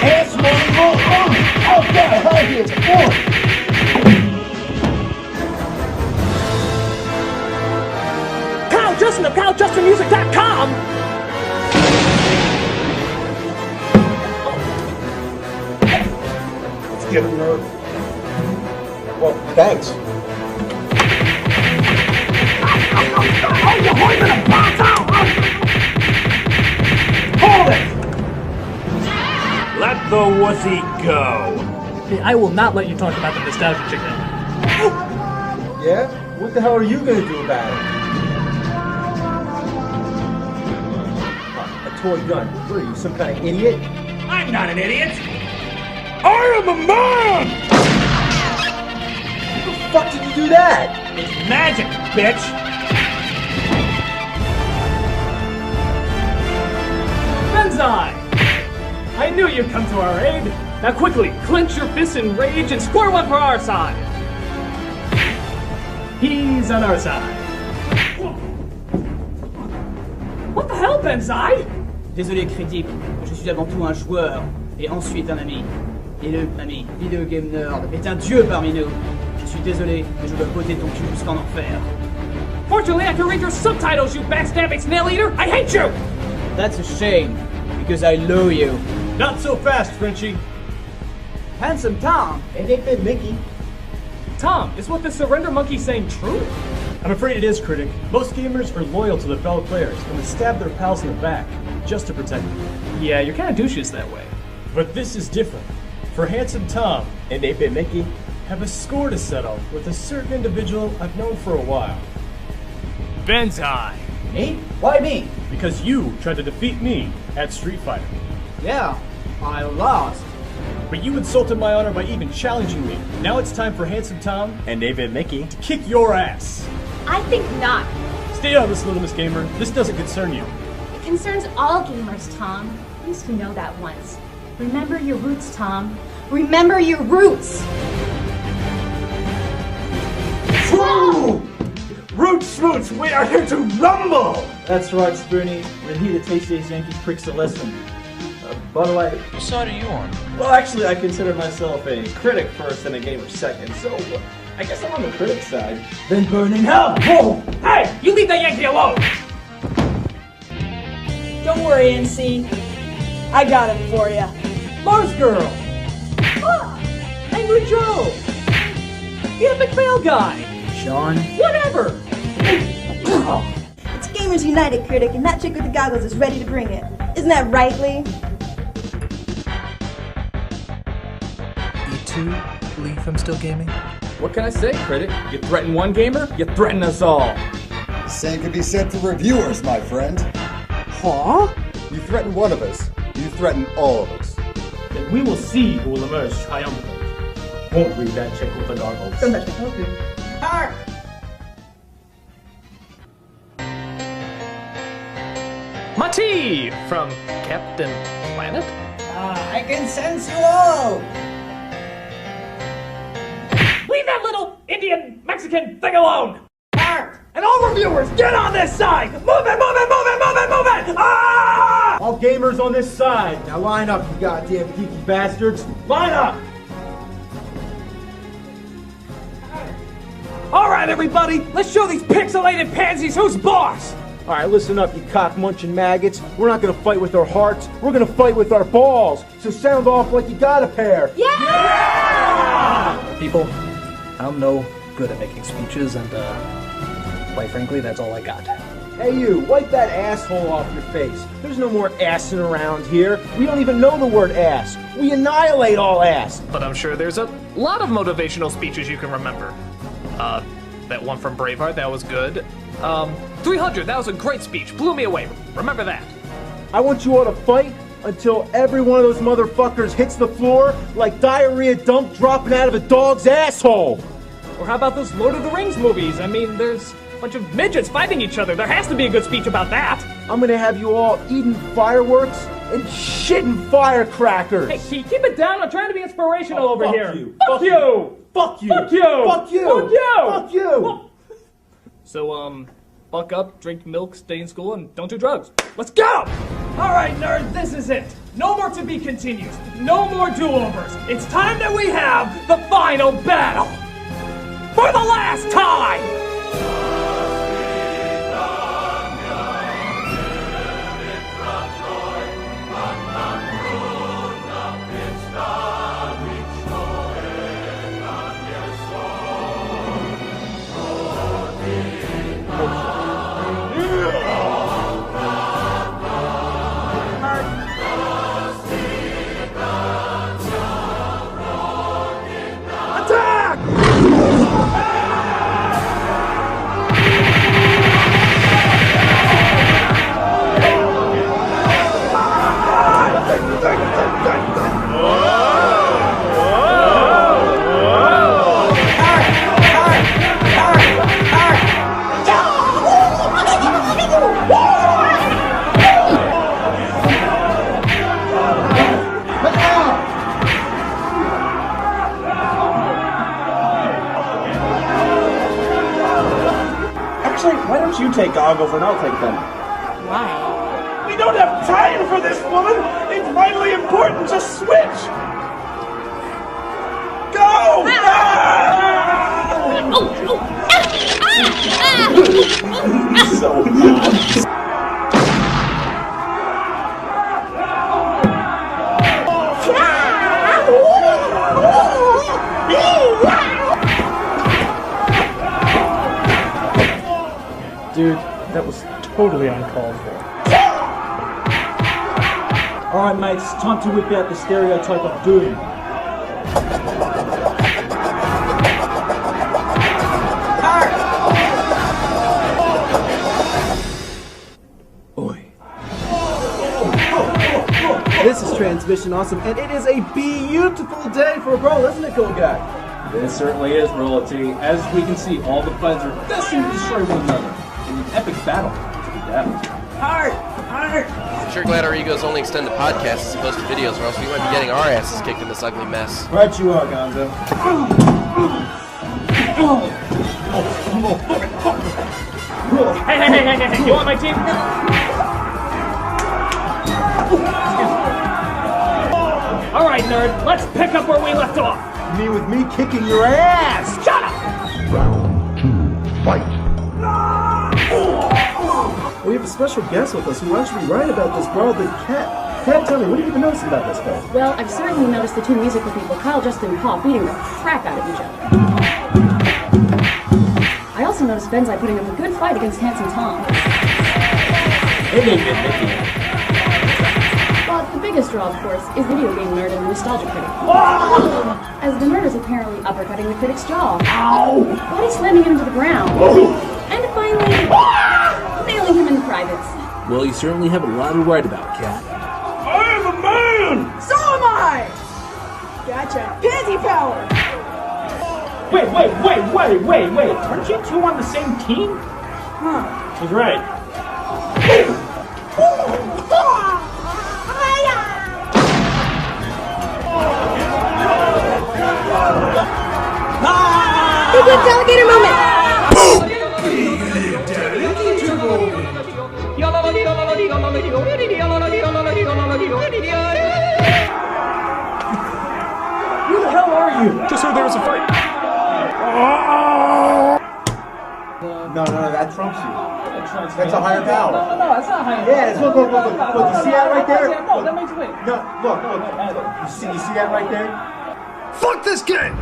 Ass money roll on! Oh, God, high heels, boy! Kyle Justin of KyleJustinMusic.com! Let's get him, nerd. Well, thanks. Hold it! Let the wussy go. Hey, I will not let you talk about the nostalgia chick then. Yeah? What the hell are you gonna do about it? A toy gun. What are you, some kind of idiot? I'm not an idiot. I am a man! How the fuck did you do that? It's magic, bitch. Benzai! I knew you'd come to our aid. Now quickly, clench your fists in rage and score one for our side. He's on our side. What the hell, Benzai? Désolé, Critic. Je suis avant tout un joueur, et ensuite un ami. Et le ami, Video Game Nerd, est un dieu parmi nous. Je suis désolé, mais je dois botter ton cul jusqu'en enfer. Fortunately, I can read your subtitles, you backstabbing snail eater! I hate you! That's a shame, because I love you. Not so fast, Frenchie. Handsome Tom. And they fit Mickey. Tom, is what the surrender monkey's saying true? I'm afraid it is, Critic. Most gamers are loyal to their fellow players and would stab their pals in the back, just to protect them. Yeah, you're kind of douches that way. But this is different. For Handsome Tom and 8-Bit Mickey have a score to settle with a certain individual I've known for a while. Benzai. Me? Why me? Because you tried to defeat me at Street Fighter. Yeah, I lost. But you insulted my honor by even challenging me. Now it's time for Handsome Tom and 8-Bit Mickey to kick your ass. I think not. Stay out of this, Little Miss Gamer. This doesn't concern you. It concerns all gamers, Tom. You used to know that once. Remember your roots, Tom. Remember your roots! Woo! Root Smoots, we are here to rumble! That's right, Spoonie. We're here to teach these Yankee pricks a lesson. By the way... What side are you on? Well, actually, I consider myself a critic first and a gamer second, so I guess I'm on the critic side. Then burn in hell! Whoa! Hey! You leave that Yankee alone! Don't worry, NC. I got it for you. Mars Girl! Ah, Angry Joe! The Epic Fail Guy! Sean? Whatever! It's Gamers United, Critic, and that chick with the goggles is ready to bring it. Isn't that right, Lee? You too, Lee from Still Gaming? What can I say, Critic? You threaten one gamer, you threaten us all. The same could be said for reviewers, my friend. Huh? You threaten one of us, you threaten all of us. Then we will see who will emerge triumphant. Won't we, that chick with the goggles? Don't touch me. Okay. Hark! Mati from Captain Planet? I can sense you all! Leave that little Indian Mexican thing alone! Hark! And all reviewers, get on this side! Move it, move it, move it, move it, move it! Ah! All gamers on this side. Now line up, you goddamn geeky bastards. Line up! Alright, everybody, let's show these pixelated pansies who's boss! Alright, listen up, you cock-munching maggots. We're not gonna fight with our hearts, we're gonna fight with our balls. So sound off like you got a pair. Yeah! People, I'm no good at making speeches, and quite frankly, that's all I got. Hey you, wipe that asshole off your face. There's no more assing around here. We don't even know the word ass. We annihilate all ass. But I'm sure there's a lot of motivational speeches you can remember. That one from Braveheart, that was good. 300, that was a great speech. Blew me away. Remember that. I want you all to fight until every one of those motherfuckers hits the floor like diarrhea dump dropping out of a dog's asshole. Or how about those Lord of the Rings movies? I mean, there's a bunch of midgets fighting each other. There has to be a good speech about that. I'm gonna have you all eating fireworks and shitting firecrackers. Hey, keep it down. I'm trying to be inspirational over fuck here. You. Fuck you. Fuck you. Fuck you. Fuck you. Fuck you. Fuck you. So, buck up, drink milk, stay in school, and don't do drugs. Let's go! Alright, nerd, this is it. No more to be continued. No more do-overs. It's time that we have the final battle. For the last time! take goggles and I'll take them. Why? We don't have time for this, woman! It's vitally important to switch! Go! So bad. Dude, that was totally uncalled for. Alright, mates, it's time to whip out the stereotype of doom. This is Transmission Awesome, and it is a beautiful day for a brawl, isn't it, cool guy? This certainly is, royalty. As we can see, all the fighters are destined to destroy one another in an epic battle to the death. Heart! I'm sure glad our egos only extend to podcasts as opposed to videos, or else we might be getting our asses kicked in this ugly mess. Right you are, Gonzo. Hey, you want my team? Alright, nerd, let's pick up where we left off. You mean with me kicking your ass? Shut up! Round 2, fight. We have a special guest with us who will actually write about this brawl, the Cat. Cat, tell me, what have you been noticing about this fight? Well, I've certainly noticed the two musical people, Kyle, Justin, and Paul, beating the crap out of each other. I also noticed Benzai putting up a good fight against Handsome Tom. Well, the biggest draw, of course, is Video Game Nerd and the Nostalgia Critic. As the nerd is apparently uppercutting the critic's jaw. Ow! Body slamming him into the ground. And finally, nailing him in the privates. Well, you certainly have a lot to write about, Cat. I am a man! So am I! Gotcha. Pansy power! Wait. Aren't you two on the same team? Huh. He's right. Big alligator moment! Who the hell are you? Just heard there was a fight. No, that trumps you. That's a higher power. No, that's not higher. Yeah, look. Look, you see that right there? No, that makes win. No, look. You see that right there? Fuck this game!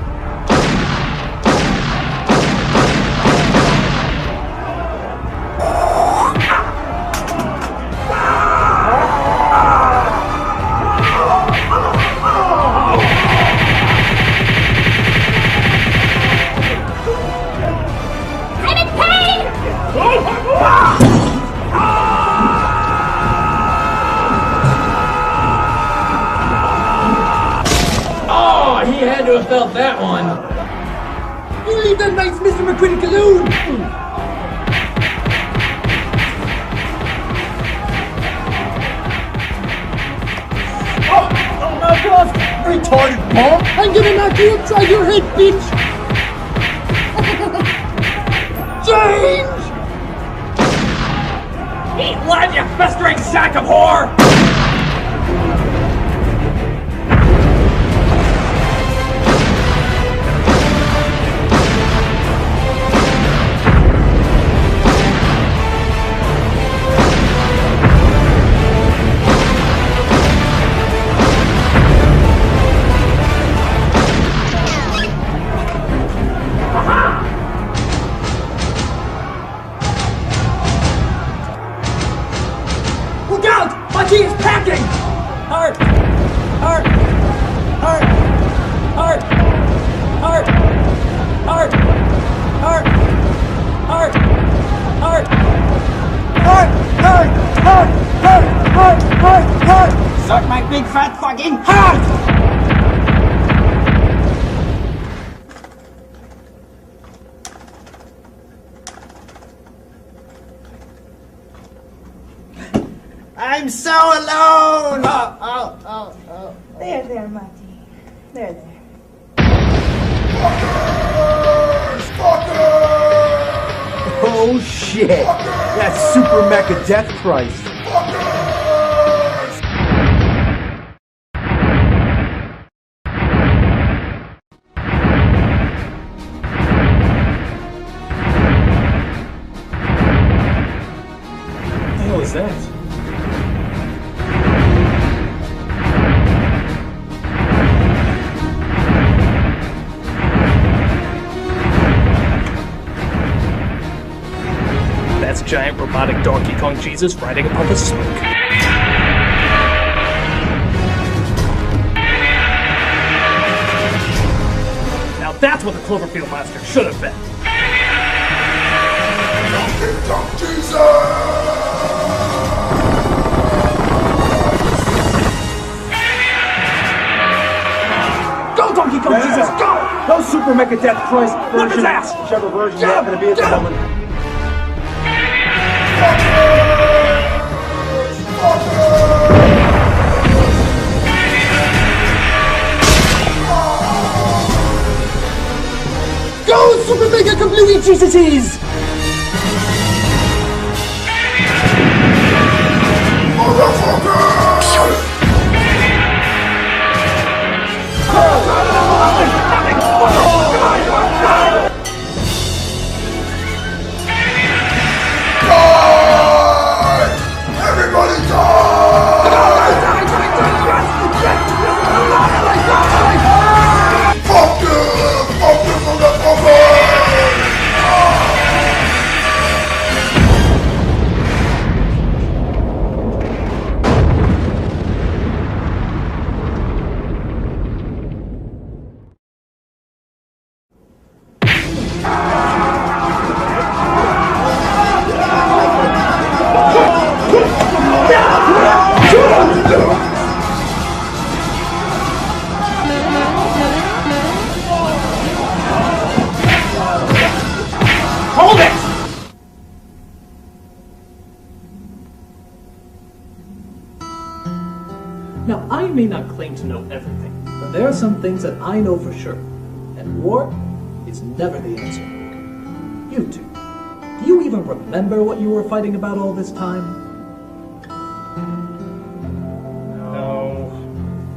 I'm in pain! Oh, he had to have felt that one. You leave that nice Mr. McCritic alone! Oh my God! Retarded punk! I'm gonna knock you upside your head, bitch! James! Eat lead, you festering sack of whore! Look out! Machi is packing! Heart! Suck my big fat fucking heart! I'm so alone! Oh. There, Marty. There. Oh shit! That's Super Mecha Death Christ. What the hell is that? That's giant robotic Donkey Kong Jesus riding a puff of smoke. Now that's what the Cloverfield monster should have been. Donkey Kong Jesus! Go, Donkey Kong Jesus, go! No Super Mecha Death Christ version. Whip his ass! Whichever version you happen to be at the moment. Go, Super Mega Kablooey Jesuses! Everybody die! Fuck you! Fuck you from the Hold it! Now, I may not claim to know everything, but there are some things that I know for sure. And war is never the answer. You two, do you even remember what you were fighting about all this time? No.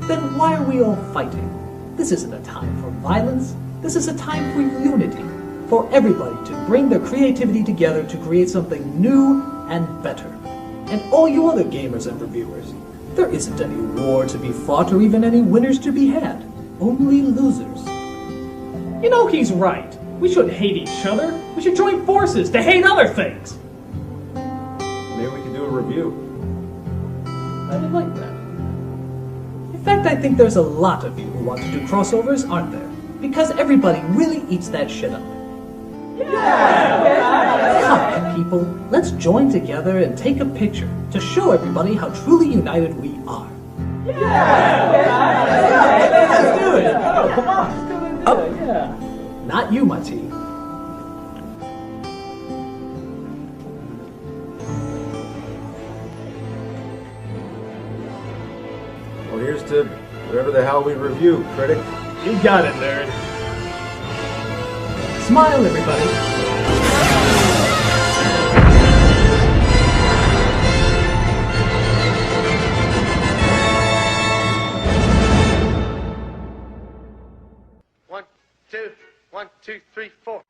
Then why are we all fighting? This isn't a time for violence. This is a time for unity. For everybody to bring their creativity together to create something new and better. And all you other gamers and reviewers, there isn't any war to be fought or even any winners to be had. Only losers. You know, he's right. We shouldn't hate each other. We should join forces to hate other things. Maybe we can do a review. I would like that. In fact, I think there's a lot of you who want to do crossovers, aren't there? Because everybody really eats that shit up. Come on, people. Let's join together and take a picture to show everybody how truly united we are. Let's do it! Oh, come on. Oh, Yeah. not you, Mati. Well, here's to whatever the hell we review, Critic. You got it, nerd. Smile, everybody. One, two, three, four.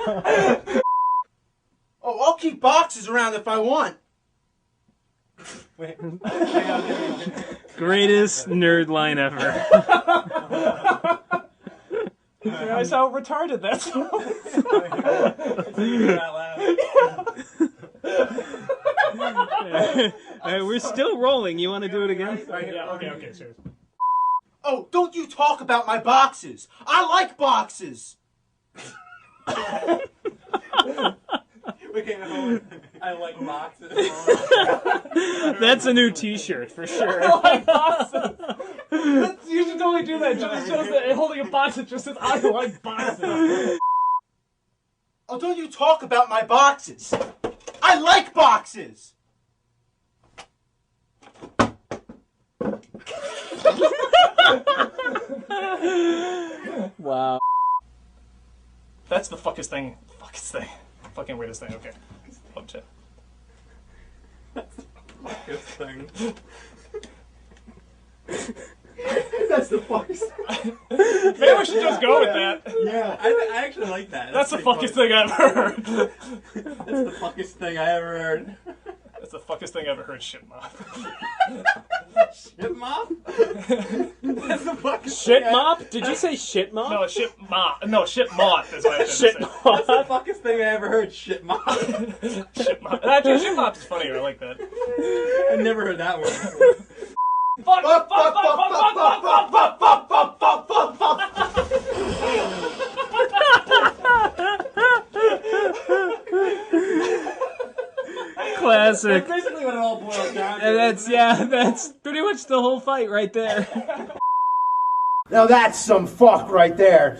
Oh, I'll keep boxes around if I want. Wait. Greatest nerd line ever. Realize how retarded that's. We're still rolling. You want to do it again? Yeah, okay, serious. Oh, don't you talk about my boxes. I like boxes. I like boxes. That's a new T-shirt for sure. I like boxes. You should totally do that. Just shows that holding a box that just says I like boxes. Oh, don't you talk about my boxes. I like boxes. Wow. That's the fuckest thing. Fucking weirdest thing. Okay. Love chat. That's the fuckest thing. That's the fuckest thing. Maybe we should just go with that. Yeah, I actually like that. That's the fuckest thing I ever heard. That's the fuckest thing I ever heard. That's the fuckest thing I ever heard. Shit mop. Shit mop? That's the fuckest Shit thing mop? Did you say shit mop? No, shit mop. No, shit mop is what I said. Shit mop. That's the fuckest thing I ever heard. Shit mop. Shit mop. Actually, shit mop is funnier. I like that. I never heard that word before. Fuck, fuck, fuck, fuck, fuck, fuck, fuck, fuck, fuck, fuck, fuck, fuck, Classic. That's basically what it all boils down to. And that's pretty much the whole fight right there. Now that's some fuck right there.